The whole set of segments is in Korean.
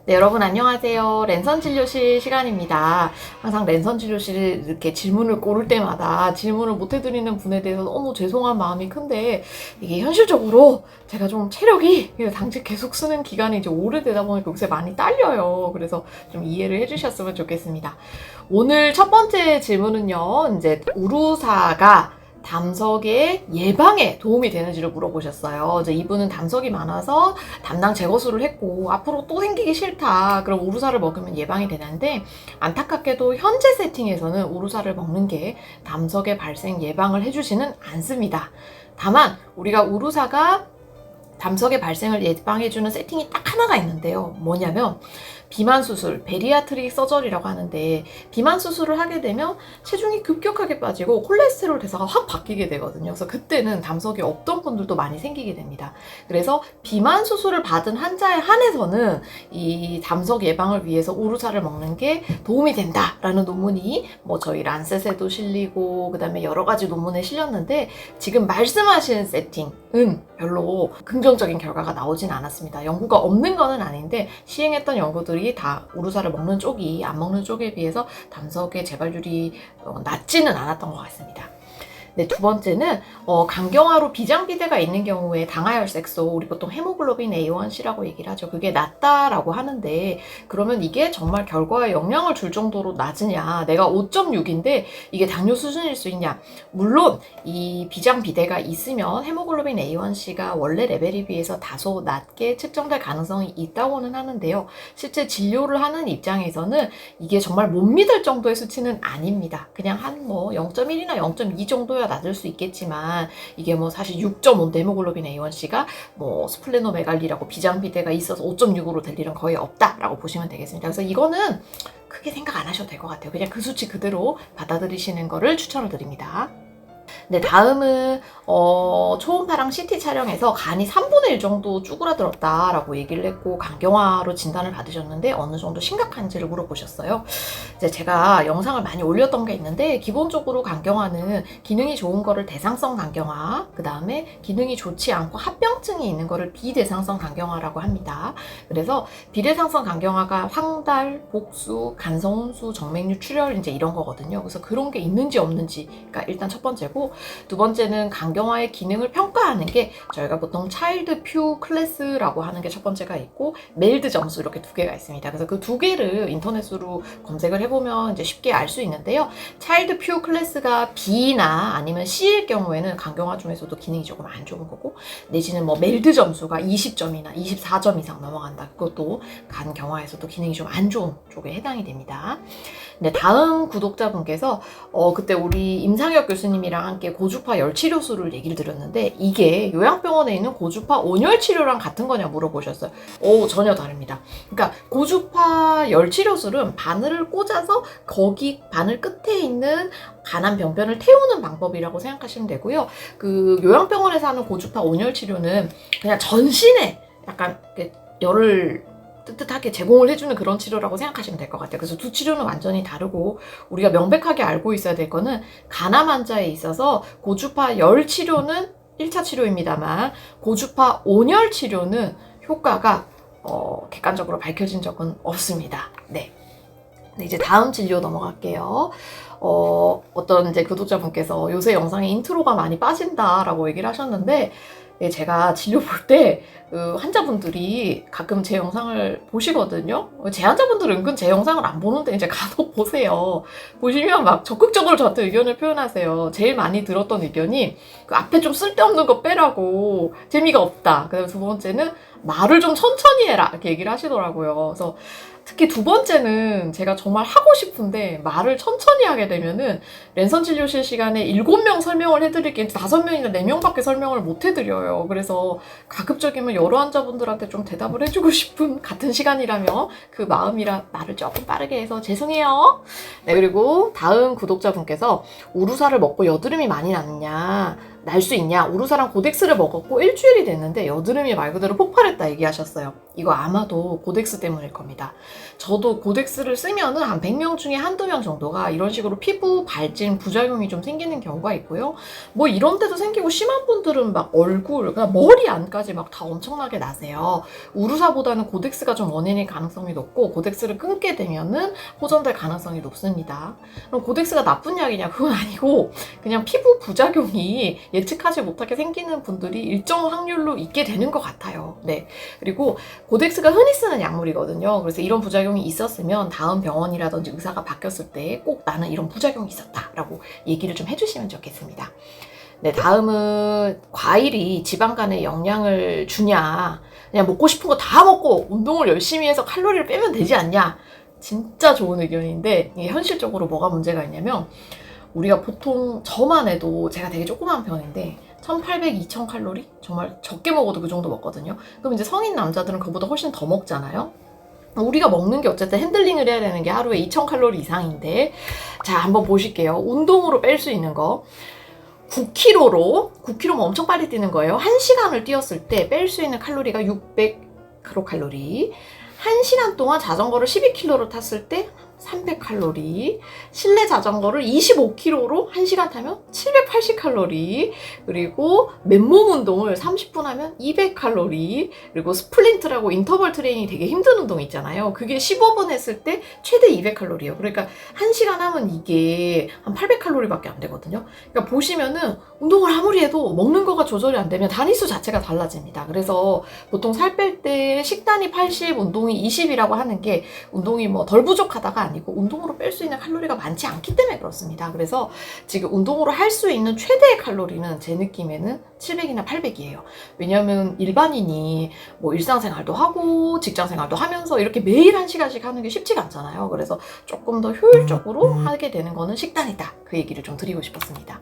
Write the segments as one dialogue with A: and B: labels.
A: 네, 여러분 안녕하세요. 랜선 진료실 시간입니다. 항상 랜선 진료실 이렇게 질문을 고를 때마다 질문을 못 해드리는 분에 대해서 너무 죄송한 마음이 큰데, 이게 현실적으로 제가 좀 체력이 당직 계속 쓰는 기간이 이제 오래되다 보니까 요새 많이 딸려요. 그래서 좀 이해를 해주셨으면 좋겠습니다. 오늘 첫 번째 질문은요, 이제 우루사가 담석의 예방에 도움이 되는지를 물어보셨어요. 이제 이분은 담석이 많아서 담낭 제거술을 했고 앞으로 또 생기기 싫다. 그럼 우루사를 먹으면 예방이 되는데, 안타깝게도 현재 세팅에서는 우루사를 먹는 게 담석의 발생 예방을 해주지는 않습니다. 다만 우리가 우루사가 담석의 발생을 예방해주는 세팅이 딱 하나가 있는데요. 뭐냐면 비만 수술, 베리아트릭 서저리라고 하는데, 비만 수술을 하게 되면 체중이 급격하게 빠지고 콜레스테롤 대사가 확 바뀌게 되거든요. 그래서 그때는 담석이 없던 분들도 많이 생기게 됩니다. 그래서 비만 수술을 받은 환자에 한해서는 이 담석 예방을 위해서 우루사를 먹는 게 도움이 된다라는 논문이 저희 란셋에도 실리고 그다음에 여러 가지 논문에 실렸는데, 지금 말씀하신 세팅은 별로 긍정적인 결과가 나오진 않았습니다. 연구가 없는 거는 아닌데 시행했던 연구들이 다 우루사를 먹는 쪽이 안 먹는 쪽에 비해서 담석의 재발률이 낮지는 않았던 것 같습니다. 네, 두 번째는 간경화로 비장비대가 있는 경우에 당하혈색소, 우리 보통 헤모글로빈 A1C라고 얘기를 하죠. 그게 낮다라고 하는데, 그러면 이게 정말 결과에 영향을 줄 정도로 낮으냐, 내가 5.6인데 이게 당뇨 수준일 수 있냐. 물론 이 비장비대가 있으면 헤모글로빈 A1C가 원래 레벨에 비해서 다소 낮게 측정될 가능성이 있다고는 하는데요, 실제 진료를 하는 입장에서는 이게 정말 못 믿을 정도의 수치는 아닙니다. 그냥 한 0.1이나 0.2 정도야 낮을 수 있겠지만, 이게 사실 6.5인데 헤모글로빈 A1C가 스플레노메갈리라고 비장비대가 있어서 5.6으로 될 일은 거의 없다라고 보시면 되겠습니다. 그래서 이거는 크게 생각 안 하셔도 될 것 같아요. 그냥 그 수치 그대로 받아들이시는 거를 추천을 드립니다. 네, 다음은 초음파랑 CT 촬영에서 간이 3분의 1 정도 쭈그라들었다라고 얘기를 했고 간경화로 진단을 받으셨는데 어느 정도 심각한지를 물어보셨어요. 이제 제가 영상을 많이 올렸던 게 있는데, 기본적으로 간경화는 기능이 좋은 거를 대상성 간경화, 그 다음에 기능이 좋지 않고 합병증이 있는 거를 비대상성 간경화라고 합니다. 그래서 비대상성 간경화가 황달, 복수, 간성혼수, 정맥류 출혈 이제 이런 거거든요. 그래서 그런 게 있는지 없는지가 일단 첫 번째고, 두 번째는 간경화의 기능을 평가하는 게 저희가 보통 차일드 퓨 클래스라고 하는 게 첫 번째가 있고, 메일드 점수 이렇게 두 개가 있습니다. 그래서 그 두 개를 인터넷으로 검색을 해보면 이제 쉽게 알 수 있는데요. 차일드 퓨 클래스가 B나 아니면 C일 경우에는 간경화 중에서도 기능이 조금 안 좋은 거고, 내지는 메일드 점수가 20점이나 24점 이상 넘어간다. 그것도 간경화에서도 기능이 좀 안 좋은 쪽에 해당이 됩니다. 네, 다음 구독자분께서 그때 우리 임상혁 교수님이랑 함께 고주파 열치료술을 얘기를 드렸는데, 이게 요양병원에 있는 고주파 온열치료랑 같은 거냐 물어보셨어요. 전혀 다릅니다. 그러니까 고주파 열치료술은 바늘을 꽂아서 거기 바늘 끝에 있는 간암 병변을 태우는 방법이라고 생각하시면 되고요. 그 요양병원에서 하는 고주파 온열치료는 그냥 전신에 약간 열을 뜨뜻하게 제공을 해주는 그런 치료라고 생각하시면 될 것 같아요. 그래서 두 치료는 완전히 다르고, 우리가 명백하게 알고 있어야 될 거는, 간암 환자에 있어서 고주파 열 치료는 1차 치료입니다만 고주파 온열 치료는 효과가 객관적으로 밝혀진 적은 없습니다. 네. 이제 다음 진료 넘어갈게요. 어떤 이제 구독자분께서 요새 영상에 인트로가 많이 빠진다라고 얘기를 하셨는데, 제가 진료 볼 때 환자분들이 가끔 제 영상을 보시거든요. 제 환자분들은 은근 제 영상을 안 보는데 이제 간혹 보세요. 보시면 막 적극적으로 저한테 의견을 표현하세요. 제일 많이 들었던 의견이 그 앞에 좀 쓸데없는 거 빼라고, 재미가 없다. 그다음에 두 번째는 말을 좀 천천히 해라 이렇게 얘기를 하시더라고요. 그래서 특히 두 번째는 제가 정말 하고 싶은데 말을 천천히 하게 되면은 랜선 진료실 시간에 7명 설명을 해드릴 게 5명이나 4명밖에 설명을 못 해드려요. 그래서 가급적이면 여러 환자분들한테 좀 대답을 해주고 싶은, 같은 시간이라면 그 마음이라 말을 조금 빠르게 해서 죄송해요. 네, 그리고 다음 구독자분께서 우루사를 먹고 여드름이 많이 났냐, 날 수 있냐, 우루사랑 고덱스를 먹었고 일주일이 됐는데 여드름이 말 그대로 폭발했다 얘기하셨어요. 이거 아마도 고덱스 때문일 겁니다. 저도 고덱스를 쓰면은 한 100명 중에 한두 명 정도가 이런 식으로 피부 발진 부작용이 좀 생기는 경우가 있고요. 뭐 이런 데도 생기고 심한 분들은 막 얼굴, 그러니까 머리 안까지 막 다 엄청나게 나세요. 우루사보다는 고덱스가 좀 원인일 가능성이 높고 고덱스를 끊게 되면은 호전될 가능성이 높습니다. 그럼 고덱스가 나쁜 약이냐? 그건 아니고 그냥 피부 부작용이 예측하지 못하게 생기는 분들이 일정 확률로 있게 되는 것 같아요. 네. 그리고 고덱스가 흔히 쓰는 약물이거든요. 그래서 이런 부작용이 있었으면 다음 병원이라든지 의사가 바뀌었을 때 꼭 나는 이런 부작용이 있었다라고 얘기를 좀 해주시면 좋겠습니다. 네, 다음은 과일이 지방간에 영향을 주냐, 그냥 먹고 싶은 거 다 먹고 운동을 열심히 해서 칼로리를 빼면 되지 않냐. 진짜 좋은 의견인데 이게 현실적으로 뭐가 문제가 있냐면 우리가 보통 저만 해도 제가 되게 조그만 편인데 1800, 2000 칼로리? 정말 적게 먹어도 그 정도 먹거든요. 그럼 이제 성인 남자들은 그보다 훨씬 더 먹잖아요. 우리가 먹는 게 어쨌든 핸들링을 해야 되는 게 하루에 2000 칼로리 이상인데, 자, 한번 보실게요. 운동으로 뺄 수 있는 거. 9km면 엄청 빨리 뛰는 거예요. 1시간을 뛰었을 때 뺄 수 있는 칼로리가 600kcal. 1시간 동안 자전거를 12km로 탔을 때 300칼로리, 실내 자전거를 25km로 1시간 타면 780칼로리, 그리고 맨몸 운동을 30분 하면 200칼로리, 그리고 스플린트라고 인터벌 트레이닝이 되게 힘든 운동 있잖아요. 그게 15분 했을 때 최대 200칼로리예요. 그러니까 1시간 하면 이게 한 800칼로리밖에 안 되거든요. 그러니까 보시면은 운동을 아무리 해도 먹는 거가 조절이 안 되면 단위수 자체가 달라집니다. 그래서 보통 살 뺄 때 식단이 80, 운동이 20이라고 하는 게 운동이 뭐 덜 부족하다가 아니고 운동으로 뺄 수 있는 칼로리가 많지 않기 때문에 그렇습니다. 그래서 지금 운동으로 할 수 있는 최대의 칼로리는 제 느낌에는 700이나 800이에요. 왜냐면 일반인이 뭐 일상생활도 하고 직장생활도 하면서 이렇게 매일 1시간씩 하는 게 쉽지가 않잖아요. 그래서 조금 더 효율적으로 하게 되는 거는 식단이다. 그 얘기를 좀 드리고 싶었습니다.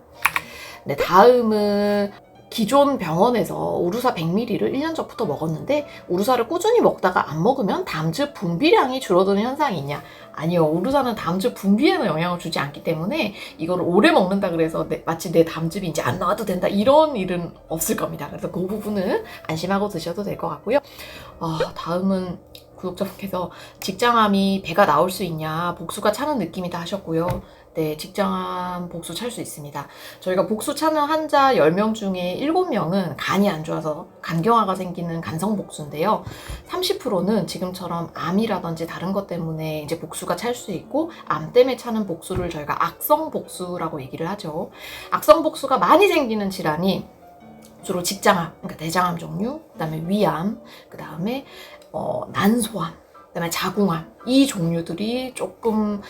A: 네, 다음은 기존 병원에서 우루사 100ml를 1년 전부터 먹었는데 우루사를 꾸준히 먹다가 안 먹으면 담즙 분비량이 줄어드는 현상이 있냐? 아니요. 우루사는 담즙 분비에는 영향을 주지 않기 때문에 이거를 오래 먹는다 그래서 마치 내 담즙이 이제 안 나와도 된다 이런 일은 없을 겁니다. 그래서 그 부분은 안심하고 드셔도 될 것 같고요. 다음은 구독자분께서 직장암이 배가 나올 수 있냐, 복수가 차는 느낌이다 하셨고요. 네, 직장암 복수 찰 수 있습니다. 저희가 복수 차는 환자 10명 중에 7명은 간이 안 좋아서 간경화가 생기는 간성 복수인데요. 30%는 지금처럼 암이라든지 다른 것 때문에 이제 복수가 찰 수 있고, 암 때문에 차는 복수를 저희가 악성 복수라고 얘기를 하죠. 악성 복수가 많이 생기는 질환이 주로 직장암, 그러니까 대장암 종류, 그 다음에 위암, 그 다음에 난소암, 그 다음에 자궁암, 이 종류들이 조금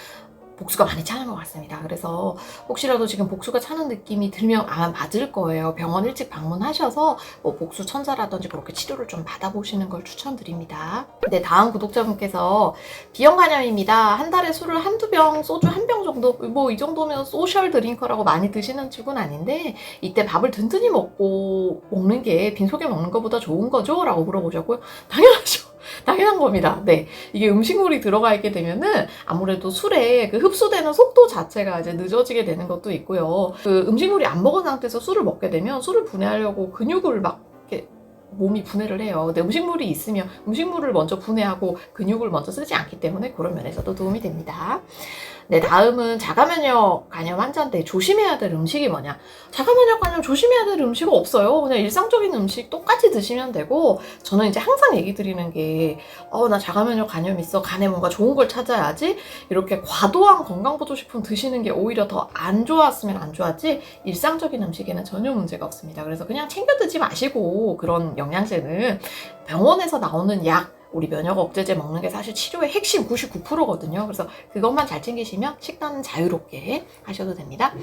A: 복수가 많이 차는 것 같습니다. 그래서 혹시라도 지금 복수가 차는 느낌이 들면 아마 맞을 거예요. 병원 일찍 방문하셔서 뭐 복수 천사라든지 그렇게 치료를 좀 받아보시는 걸 추천드립니다. 네, 다음 구독자분께서 B형 간염입니다. 한 달에 술을 한두 병, 소주 한 병 정도, 뭐 이 정도면 소셜 드링커라고 많이 드시는 축은 아닌데 이때 밥을 든든히 먹는 게 빈속에 먹는 것보다 좋은 거죠? 라고 물어보셨고요. 당연하죠. 당연한 겁니다. 네. 이게 음식물이 들어가 있게 되면은 아무래도 술에 그 흡수되는 속도 자체가 이제 늦어지게 되는 것도 있고요. 그 음식물이 안 먹은 상태에서 술을 먹게 되면 술을 분해하려고 근육을 막 이렇게 몸이 분해를 해요. 근데 음식물이 있으면 음식물을 먼저 분해하고 근육을 먼저 쓰지 않기 때문에 그런 면에서도 도움이 됩니다. 네, 다음은 자가면역 간염 환자인데 조심해야 될 음식이 뭐냐? 자가면역 간염 조심해야 될 음식은 없어요. 그냥 일상적인 음식 똑같이 드시면 되고, 저는 이제 항상 얘기 드리는 게 나 자가면역 간염 있어. 간에 뭔가 좋은 걸 찾아야지. 이렇게 과도한 건강보조식품 드시는 게 오히려 더 안 좋았으면 안 좋았지, 일상적인 음식에는 전혀 문제가 없습니다. 그래서 그냥 챙겨 드지 마시고, 그런 영양제는 병원에서 나오는 약, 우리 면역 억제제 먹는 게 사실 치료의 핵심 99%거든요. 그래서 그것만 잘 챙기시면 식단은 자유롭게 하셔도 됩니다.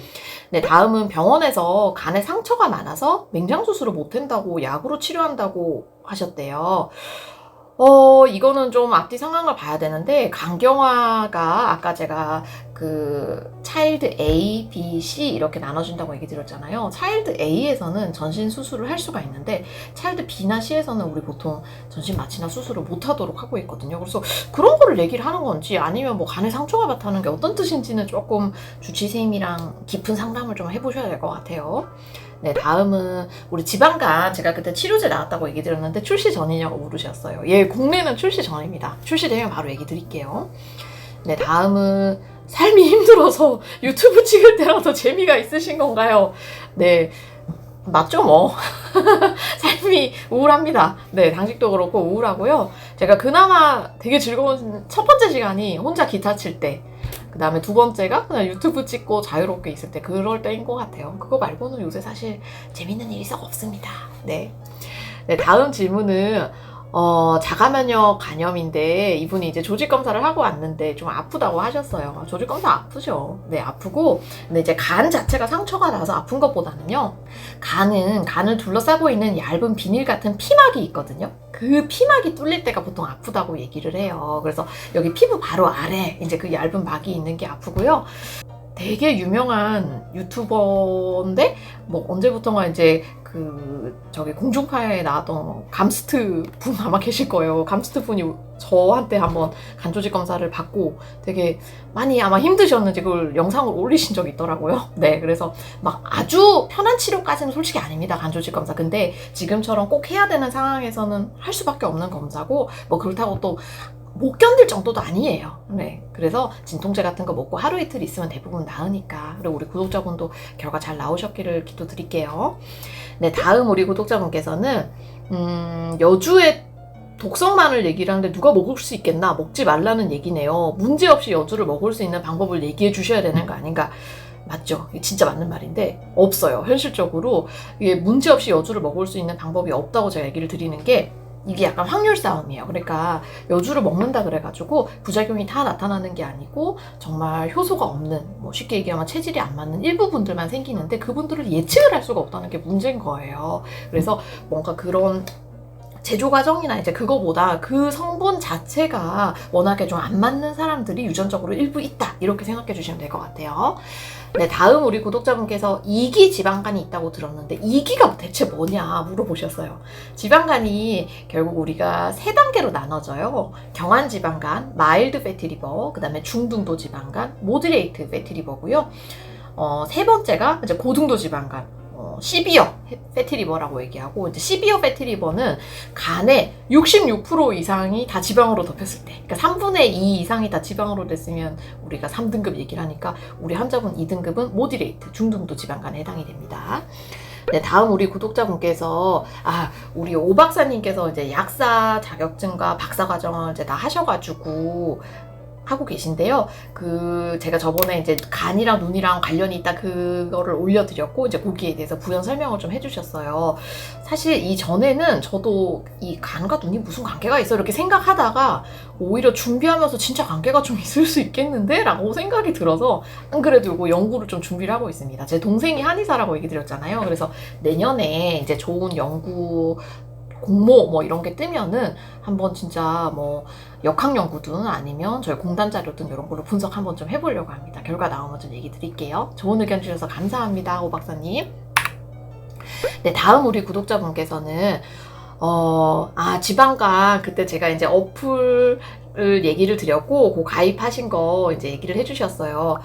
A: 네, 다음은 병원에서 간에 상처가 많아서 맹장 수술을 못 한다고 약으로 치료한다고 하셨대요. 이거는 좀 앞뒤 상황을 봐야 되는데, 간경화가 아까 제가 그 차일드 A, B, C 이렇게 나눠준다고 얘기 드렸잖아요. 차일드 A에서는 전신 수술을 할 수가 있는데 차일드 B나 C에서는 우리 보통 전신 마취나 수술을 못 하도록 하고 있거든요. 그래서 그런 거를 얘기를 하는 건지 아니면 뭐 간에 상처가 많다는 게 어떤 뜻인지는 조금 주치의님이랑 깊은 상담을 좀 해보셔야 될 것 같아요. 네, 다음은 우리 지방간, 제가 그때 치료제 나왔다고 얘기 드렸는데 출시 전이냐고 물으셨어요. 예, 국내는 출시 전입니다. 출시되면 바로 얘기 드릴게요. 네, 다음은 삶이 힘들어서 유튜브 찍을 때라도 재미가 있으신 건가요? 네, 맞죠 뭐. 삶이 우울합니다. 네, 당직도 그렇고 우울하고요. 제가 그나마 되게 즐거운 첫 번째 시간이 혼자 기타 칠 때, 그 다음에 두 번째가 그냥 유튜브 찍고 자유롭게 있을 때, 그럴 때인 것 같아요. 그거 말고는 요새 사실 재밌는 일이 썩 없습니다. 네. 네, 다음 질문은 자가면역 간염인데 이분이 이제 조직 검사를 하고 왔는데 좀 아프다고 하셨어요. 조직 검사 아프죠. 네, 아프고, 근데 이제 간 자체가 상처가 나서 아픈 것보다는요, 간을 둘러싸고 있는 얇은 비닐 같은 피막이 있거든요. 그 피막이 뚫릴 때가 보통 아프다고 얘기를 해요. 그래서 여기 피부 바로 아래 이제 그 얇은 막이 있는 게 아프고요. 되게 유명한 유튜버인데 뭐 언제부턴가 이제 저기 공중파에 나왔던 감스트 분 아마 계실 거예요. 감스트 분이 저한테 한번 간조직 검사를 받고 되게 많이 아마 힘드셨는지 그걸 영상을 올리신 적이 있더라고요. 네, 그래서 막 아주 편한 치료까지는 솔직히 아닙니다, 간조직 검사. 근데 지금처럼 꼭 해야 되는 상황에서는 할 수밖에 없는 검사고, 뭐 그렇다고 또 못 견딜 정도도 아니에요. 네, 그래서 진통제 같은 거 먹고 하루 이틀 있으면 대부분 나으니까. 그리고 우리 구독자분도 결과 잘 나오셨기를 기도드릴게요. 네, 다음 우리 구독자분께서는 여주의 독성만을 얘기를 하는데 누가 먹을 수 있겠나? 먹지 말라는 얘기네요. 문제없이 여주를 먹을 수 있는 방법을 얘기해 주셔야 되는 거 아닌가? 맞죠? 이게 진짜 맞는 말인데 없어요. 현실적으로 이게 문제없이 여주를 먹을 수 있는 방법이 없다고 제가 얘기를 드리는 게, 이게 약간 확률 싸움이에요. 그러니까 여주를 먹는다 그래가지고 부작용이 다 나타나는 게 아니고 정말 효소가 없는, 뭐 쉽게 얘기하면 체질이 안 맞는 일부 분들만 생기는데 그분들을 예측을 할 수가 없다는 게 문제인 거예요. 그래서 뭔가 그런 제조 과정이나 이제 그거보다 그 성분 자체가 워낙에 좀 안 맞는 사람들이 유전적으로 일부 있다, 이렇게 생각해 주시면 될 것 같아요. 네, 다음 우리 구독자분께서 2기 지방간이 있다고 들었는데 2기가 대체 뭐냐 물어보셨어요. 지방간이 결국 우리가 3단계로 나눠져요. 경한 지방간, 마일드 패티리버, 그 다음에 중등도 지방간, 모드레이트 패티리버고요. 세 번째가 이제 고등도 지방간, 시비어 패티리버라고 얘기하고, 이제 시비어 패티리버는 간의 66% 이상이 다 지방으로 덮였을 때, 그러니까 3분의 2 이상이 다 지방으로 됐으면 우리가 3등급 얘기를 하니까, 우리 환자분 2등급은 모디레이트, 중등도 지방간에 해당이 됩니다. 네, 다음 우리 구독자분께서, 우리 오 박사님께서 이제 약사 자격증과 박사 과정을 이제 다 하셔가지고 하고 계신데요. 제가 저번에 이제 간이랑 눈이랑 관련이 있다 그거를 올려드렸고, 이제 거기에 대해서 부연 설명을 좀 해주셨어요. 사실 이전에는 저도 이 간과 눈이 무슨 관계가 있어 이렇게 생각하다가 오히려 준비하면서 진짜 관계가 좀 있을 수 있겠는데? 라고 생각이 들어서 안 그래도 이거 연구를 좀 준비를 하고 있습니다. 제 동생이 한의사라고 얘기 드렸잖아요. 그래서 내년에 이제 좋은 연구 공모 뭐 이런 게 뜨면은 한번 진짜 뭐 역학 연구든 아니면 저희 공단 자료든 이런 거를 분석 한번 좀 해보려고 합니다. 결과 나오면 좀 얘기 드릴게요. 좋은 의견 주셔서 감사합니다, 오 박사님. 네, 다음 우리 구독자분께서는 지방간, 그때 제가 이제 어플을 얘기를 드렸고, 그 가입하신 거 이제 얘기를 해주셨어요.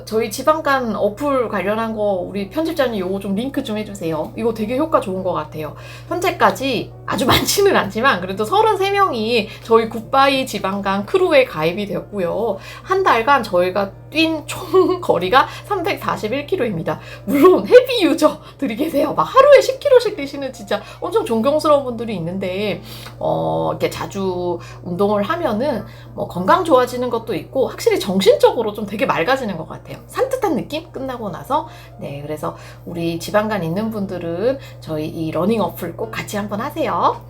A: 저희 지방간 어플 관련한 거 우리 편집자님 요거 좀 링크 좀 해주세요. 이거 되게 효과 좋은 것 같아요. 현재까지 아주 많지는 않지만 그래도 33명이 저희 굿바이 지방간 크루에 가입이 되었고요. 한 달간 저희가 뛴 총 거리가 341km입니다. 물론 헤비 유저들이 계세요. 막 하루에 10km씩 뛰시는 진짜 엄청 존경스러운 분들이 있는데, 이렇게 자주 운동을 하면은 뭐 건강 좋아지는 것도 있고, 확실히 정신적으로 좀 되게 맑아지는 것 같아요. 산뜻한 느낌? 끝나고 나서. 네, 그래서 우리 지방간 있는 분들은 저희 이 러닝 어플 꼭 같이 한번 하세요.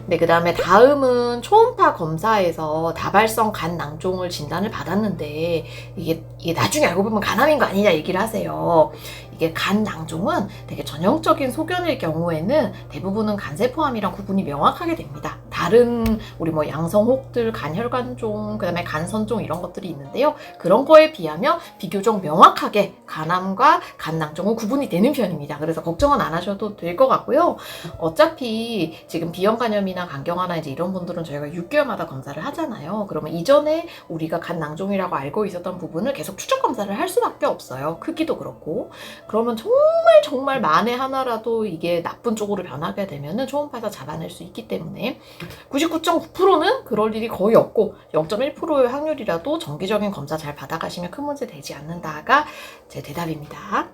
A: 네, 그 다음에 다음은 초음파 검사에서 다발성 간 낭종을 진단을 받았는데, 이게 나중에 알고 보면 간암인 거 아니냐 얘기를 하세요. 이게 간 낭종은 되게 전형적인 소견일 경우에는 대부분은 간세포암이랑 구분이 명확하게 됩니다. 다른 우리 뭐 양성혹들, 간혈관종, 그 다음에 간선종 이런 것들이 있는데요. 그런 거에 비하면 비교적 명확하게 간암과 간낭종은 구분이 되는 편입니다. 그래서 걱정은 안 하셔도 될 것 같고요. 어차피 지금 비염 비형간염이나 간경화나 이제 이런 분들은 저희가 6개월마다 검사를 하잖아요. 그러면 이전에 우리가 간 낭종이라고 알고 있었던 부분을 계속 추적 검사를 할 수밖에 없어요. 크기도 그렇고. 그러면 정말 만에 하나라도 이게 나쁜 쪽으로 변하게 되면은 초음파에서 잡아낼 수 있기 때문에 99.9%는 그럴 일이 거의 없고 0.1%의 확률이라도 정기적인 검사 잘 받아가시면 큰 문제 되지 않는다가 제 대답입니다.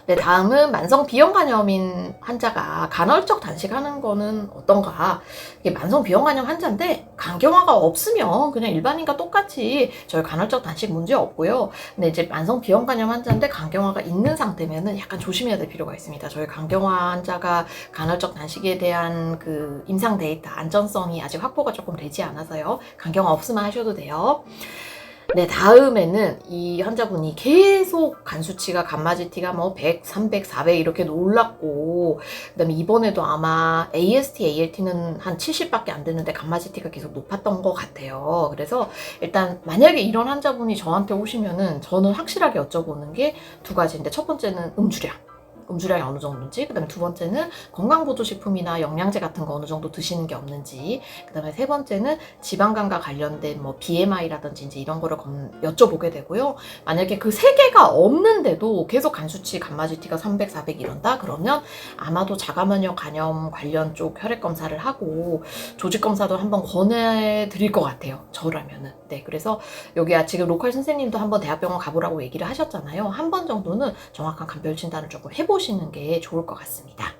A: 네, 다음은 만성 비형간염인 환자가 간헐적 단식하는 거는 어떤가? 이게 만성 비형간염 환자인데 간경화가 없으면 그냥 일반인과 똑같이 저희 간헐적 단식 문제 없고요. 근데 이제 만성 비형간염 환자인데 간경화가 있는 상태면은 약간 조심해야 될 필요가 있습니다. 저희 간경화 환자가 간헐적 단식에 대한 그 임상 데이터 안전성이 아직 확보가 조금 되지 않아서요. 간경화 없으면 하셔도 돼요. 네, 다음에는 이 환자분이 계속 간 수치가 감마지티가 뭐 100, 300, 400 이렇게 올랐고, 그다음에 이번에도 아마 AST, ALT는 한 70밖에 안 됐는데 감마지티가 계속 높았던 것 같아요. 그래서 일단 만약에 이런 환자분이 저한테 오시면은 저는 확실하게 여쭤보는 게 두 가지인데, 첫 번째는 음주량이 어느 정도인지, 그 다음에 두 번째는 건강보조식품이나 영양제 같은 거 어느 정도 드시는 게 없는지, 그 다음에 세 번째는 지방간과 관련된 뭐 BMI라든지 이제 이런 거를 여쭤보게 되고요. 만약에 그 세 개가 없는데도 계속 간수치 감마지티가 300, 400 이런다? 그러면 아마도 자가면역 간염 관련 쪽 혈액 검사를 하고 조직 검사도 한번 권해드릴 것 같아요. 저라면은. 네, 그래서 여기 지금 로컬 선생님도 한번 대학병원 가보라고 얘기를 하셨잖아요. 한 번 정도는 정확한 간별 진단을 조금 해보시는 게 좋을 것 같습니다.